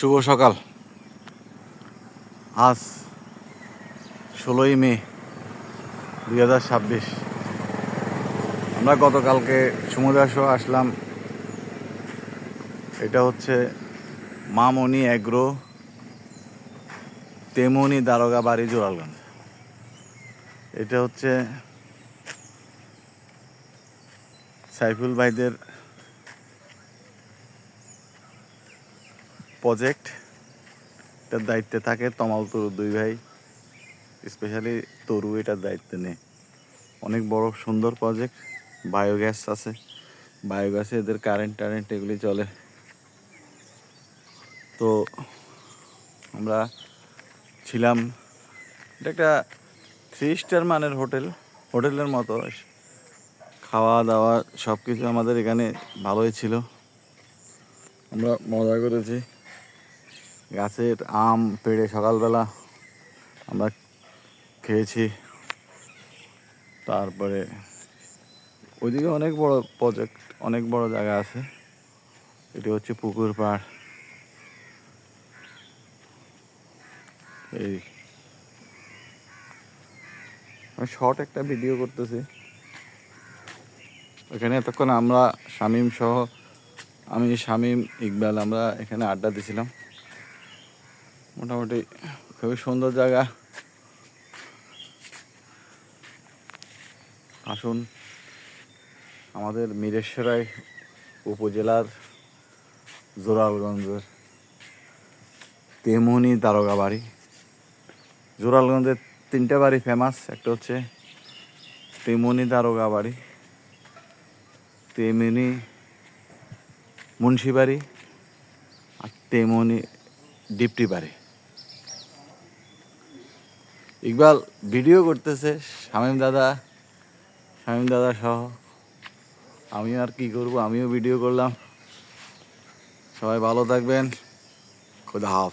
শুভ সকাল। আজ 16ই মে 2026। আমরা গতকালকে সমুদ্র আসলাম। এটা হচ্ছে মামনি অ্যাগ্রো, তেমনি দারোগা বাড়ি, জোরালগঞ্জ। এটা হচ্ছে সাইফুল ভাইদের প্রজেক্ট। এটার দায়িত্বে থাকে তমাল তরু দুই ভাই, স্পেশালি তরু এটার দায়িত্বে নেই। অনেক বড় সুন্দর প্রজেক্ট। বায়োগ্যাস আছে, বায়োগ্যাসে এদের কারেন্ট এগুলি চলে। তো আমরা ছিলাম, এটা একটা 3 স্টার মানের হোটেলের মতো। খাওয়া দাওয়া সব কিছু আমাদের এখানে ভালোই ছিল। আমরা মজা করেছি। গাছের আম পেড়ে সকালবেলা আমরা খেয়েছি। তারপরে ওইদিকে অনেক বড় প্রজেক্ট, অনেক বড় জায়গা আছে। এটি হচ্ছে পুকুর পাড়। এই আমি শর্ট একটা ভিডিও করতেছি। এখানে এতক্ষণ আমরা শামীম সহ, আমি, শামীম, ইকবাল, আমরা এখানে আড্ডা দিছিলাম। মোটামুটি খুবই সুন্দর জায়গা। আসুন, আমাদের মিরেশ্বরাই উপজেলার জোরালগঞ্জের তেমনি দারোগা বাড়ি। জোরালগঞ্জের 3টা বাড়ি ফেমাস। একটা হচ্ছে তেমনি দারোগা বাড়ি, তেমনি মুন্সি বাড়ি, আর তেমনি ডিপটি বাড়ি। ইকবাল ভিডিও করতেছে, শামীম দাদা সহ। আমি আর কি করব, আমিও ভিডিও করলাম। সবাই ভালো থাকবেন। খোদা হাফেজ।